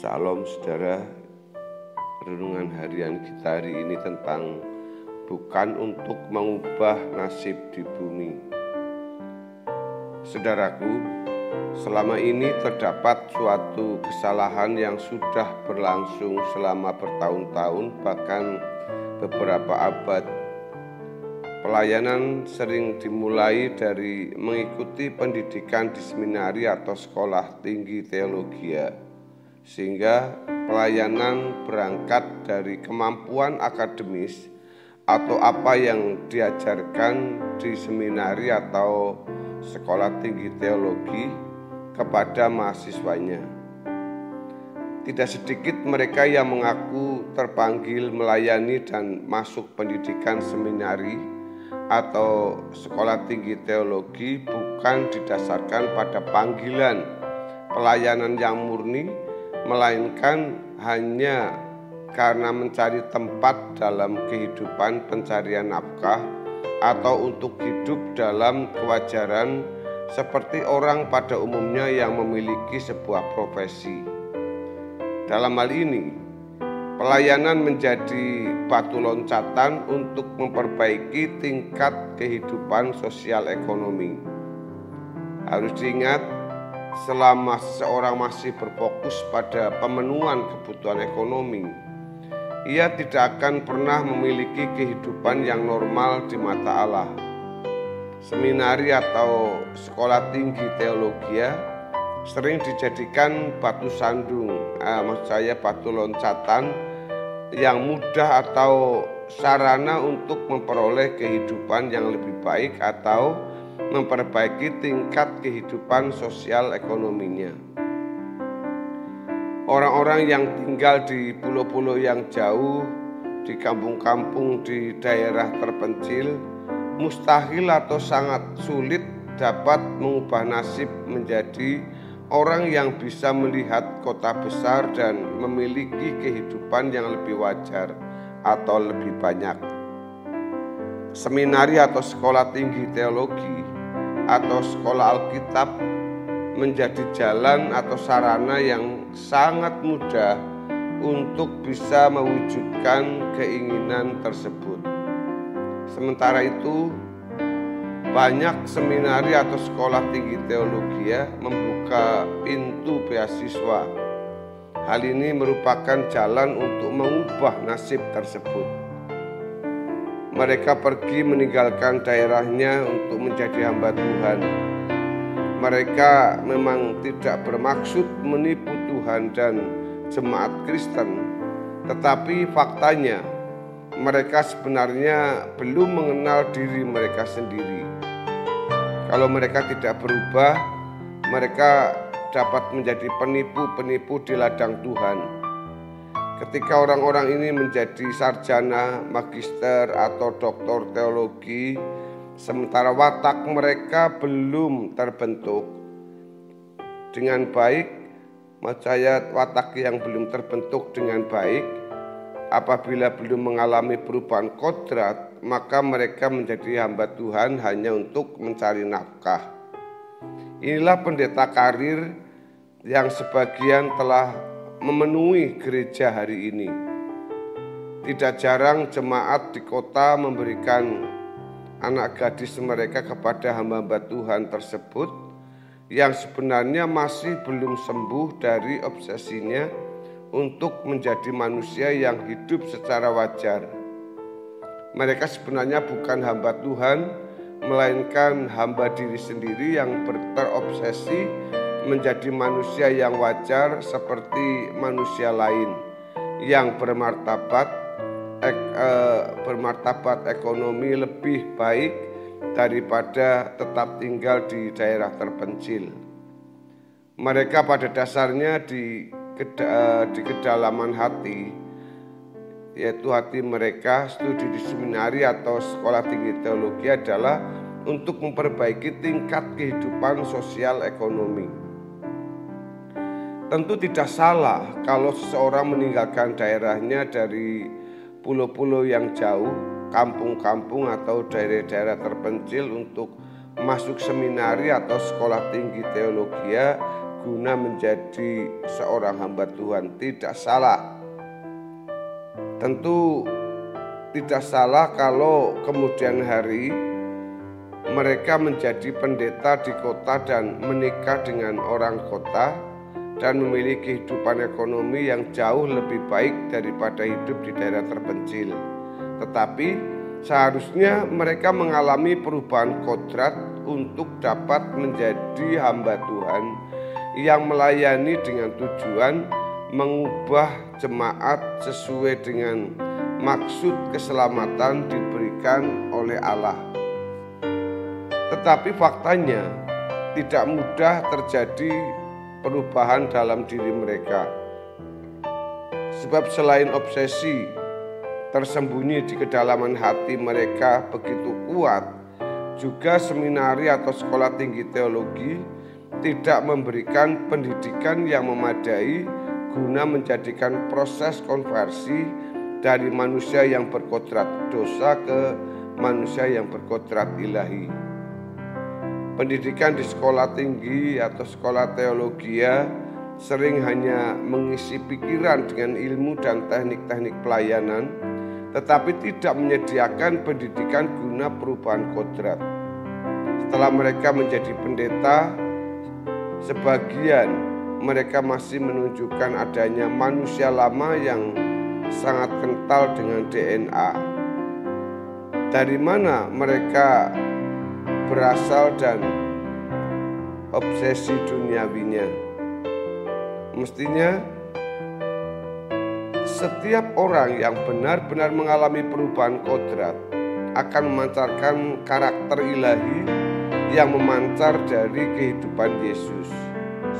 Salam saudara, renungan harian kita hari ini tentang bukan untuk mengubah nasib di bumi. Saudaraku, selama ini terdapat suatu kesalahan yang sudah berlangsung selama bertahun-tahun, bahkan beberapa abad. Pelayanan sering dimulai dari mengikuti pendidikan di seminari atau sekolah tinggi teologi, sehingga pelayanan berangkat dari kemampuan akademis atau apa yang diajarkan di seminari atau sekolah tinggi teologi kepada mahasiswanya. Tidak sedikit mereka yang mengaku terpanggil melayani dan masuk pendidikan seminari atau sekolah tinggi teologi bukan didasarkan pada panggilan pelayanan yang murni, melainkan hanya karena mencari tempat dalam kehidupan pencarian nafkah atau untuk hidup dalam kewajaran seperti orang pada umumnya yang memiliki sebuah profesi. Dalam hal ini, pelayanan menjadi batu loncatan untuk memperbaiki tingkat kehidupan sosial ekonomi. Harus diingat, selama seseorang masih berfokus pada pemenuhan kebutuhan ekonomi, ia tidak akan pernah memiliki kehidupan yang normal di mata Allah. Seminari atau sekolah tinggi teologi sering dijadikan batu sandung, batu loncatan yang mudah atau sarana untuk memperoleh kehidupan yang lebih baik atau memperbaiki tingkat kehidupan sosial ekonominya. Orang-orang yang tinggal di pulau-pulau yang jauh, di kampung-kampung di daerah terpencil, mustahil atau sangat sulit dapat mengubah nasib menjadi orang yang bisa melihat kota besar dan memiliki kehidupan yang lebih wajar atau lebih banyak. Seminari atau sekolah tinggi teologi atau sekolah Alkitab menjadi jalan atau sarana yang sangat mudah untuk bisa mewujudkan keinginan tersebut. Sementara itu, banyak seminari atau sekolah tinggi teologi membuka pintu beasiswa. Hal ini merupakan jalan untuk mengubah nasib tersebut. Mereka pergi meninggalkan daerahnya untuk menjadi hamba Tuhan. Mereka memang tidak bermaksud menipu Tuhan dan jemaat Kristen, tetapi faktanya mereka sebenarnya belum mengenal diri mereka sendiri. Kalau mereka tidak berubah, mereka dapat menjadi penipu-penipu di ladang Tuhan. Ketika orang-orang ini menjadi sarjana, magister, atau doktor teologi, sementara watak mereka belum terbentuk dengan baik, maksudnya watak yang belum terbentuk dengan baik, apabila belum mengalami perubahan kodrat, maka mereka menjadi hamba Tuhan hanya untuk mencari nafkah. Inilah pendeta karir yang sebagian telah memenuhi gereja hari ini. Tidak jarang jemaat di kota memberikan anak gadis mereka kepada hamba-hamba Tuhan tersebut yang sebenarnya masih belum sembuh dari obsesinya untuk menjadi manusia yang hidup secara wajar. Mereka sebenarnya bukan hamba Tuhan, melainkan hamba diri sendiri yang terobsesi menjadi manusia yang wajar seperti manusia lain yang bermartabat ekonomi lebih baik daripada tetap tinggal di daerah terpencil. Mereka pada dasarnya di kedalaman hati, yaitu hati mereka, studi di seminari atau sekolah tinggi teologi adalah untuk memperbaiki tingkat kehidupan sosial ekonomi. Tentu tidak salah kalau seseorang meninggalkan daerahnya dari pulau-pulau yang jauh, kampung-kampung atau daerah-daerah terpencil untuk masuk seminari atau sekolah tinggi teologi guna menjadi seorang hamba Tuhan. Tidak salah. Tentu tidak salah kalau kemudian hari mereka menjadi pendeta di kota dan menikah dengan orang kota dan memiliki kehidupan ekonomi yang jauh lebih baik daripada hidup di daerah terpencil. Tetapi seharusnya mereka mengalami perubahan kodrat untuk dapat menjadi hamba Tuhan yang melayani dengan tujuan mengubah jemaat sesuai dengan maksud keselamatan diberikan oleh Allah. Tetapi faktanya tidak mudah terjadi perubahan dalam diri mereka. Sebab selain obsesi tersembunyi di kedalaman hati mereka begitu kuat, juga seminari atau sekolah tinggi teologi tidak memberikan pendidikan yang memadai guna menjadikan proses konversi dari manusia yang berkodrat dosa ke manusia yang berkodrat ilahi. Pendidikan di sekolah tinggi atau sekolah teologi sering hanya mengisi pikiran dengan ilmu dan teknik-teknik pelayanan, tetapi tidak menyediakan pendidikan guna perubahan kodrat. Setelah mereka menjadi pendeta, sebagian mereka masih menunjukkan adanya manusia lama yang sangat kental dengan DNA. Dari mana mereka berasal dan obsesi duniawinya? Mestinya setiap orang yang benar-benar mengalami perubahan kodrat akan memancarkan karakter ilahi yang memancar dari kehidupan Yesus.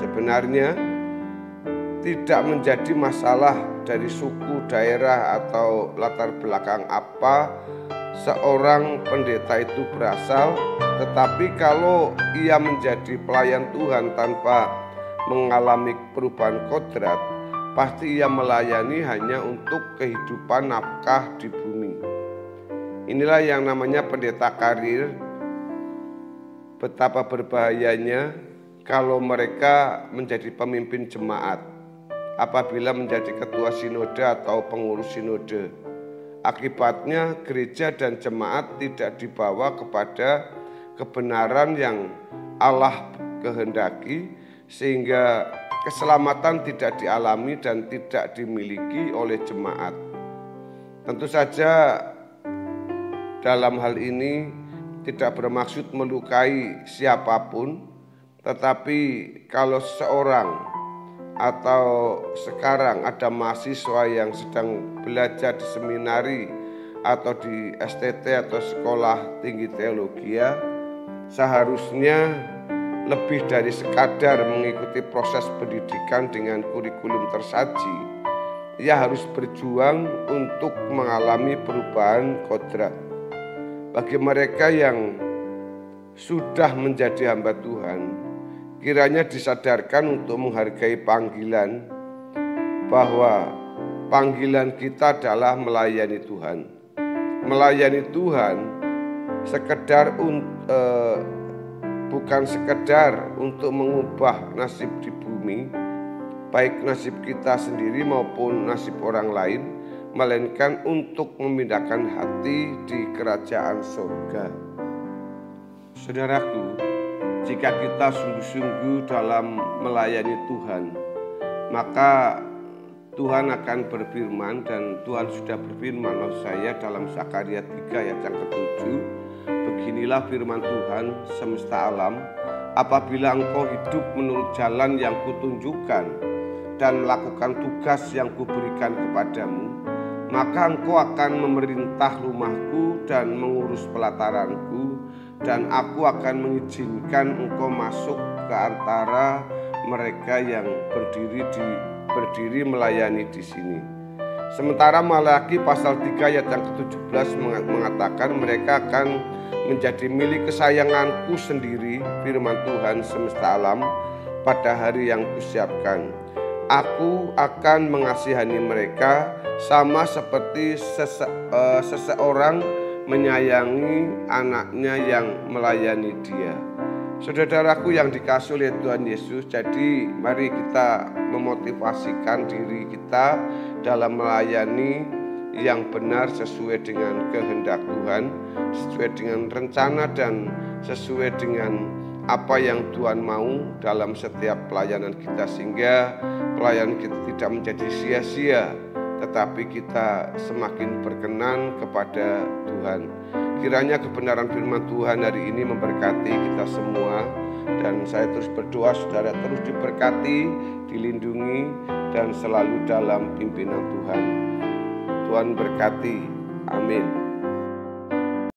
Sebenarnya tidak menjadi masalah dari suku, daerah, atau latar belakang apa seorang pendeta itu berasal, tetapi kalau ia menjadi pelayan Tuhan tanpa mengalami perubahan kodrat, pasti ia melayani hanya untuk kehidupan nafkah di bumi. Inilah yang namanya pendeta karir. Betapa berbahayanya kalau mereka menjadi pemimpin jemaat apabila menjadi ketua sinode atau pengurus sinode. Akibatnya gereja dan jemaat tidak dibawa kepada kebenaran yang Allah kehendaki, sehingga keselamatan tidak dialami dan tidak dimiliki oleh jemaat. Tentu saja dalam hal ini tidak bermaksud melukai siapapun, tetapi kalau seorang atau sekarang ada mahasiswa yang sedang belajar di seminari atau di STT atau sekolah tinggi teologi, seharusnya lebih dari sekadar mengikuti proses pendidikan dengan kurikulum tersaji. Ia harus berjuang untuk mengalami perubahan kodrat. Bagi mereka yang sudah menjadi hamba Tuhan, kiranya disadarkan untuk menghargai panggilan, bahwa panggilan kita adalah melayani Tuhan. Melayani Tuhan bukan sekedar untuk mengubah nasib di bumi, baik nasib kita sendiri maupun nasib orang lain, melainkan untuk memindahkan hati di kerajaan surga. Saudaraku, jika kita sungguh-sungguh dalam melayani Tuhan, maka Tuhan akan berfirman, dan Tuhan sudah berfirman maksud saya dalam Zakaria 3 ayat yang ke-7. Beginilah firman Tuhan semesta alam, apabila engkau hidup menurut jalan yang kutunjukkan dan melakukan tugas yang kuberikan kepadamu, maka engkau akan memerintah rumahku dan mengurus pelataranku, dan aku akan mengizinkan engkau masuk ke antara mereka yang berdiri melayani di sini. Sementara Malaki pasal 3 ayat yang ke-17 mengatakan mereka akan menjadi milik kesayanganku sendiri, firman Tuhan semesta alam, pada hari yang kusiapkan. Aku akan mengasihani mereka sama seperti seseorang menyayangi anaknya yang melayani dia. Saudaraku yang dikasihi oleh Tuhan Yesus, jadi mari kita memotivasikan diri kita dalam melayani yang benar sesuai dengan kehendak Tuhan, sesuai dengan rencana dan sesuai dengan apa yang Tuhan mau dalam setiap pelayanan kita, sehingga pelayanan kita tidak menjadi sia-sia, tetapi kita semakin berkenan kepada Tuhan. Kiranya kebenaran firman Tuhan hari ini memberkati kita semua, dan saya terus berdoa saudara terus diberkati, dilindungi, dan selalu dalam pimpinan Tuhan. Tuhan berkati. Amin.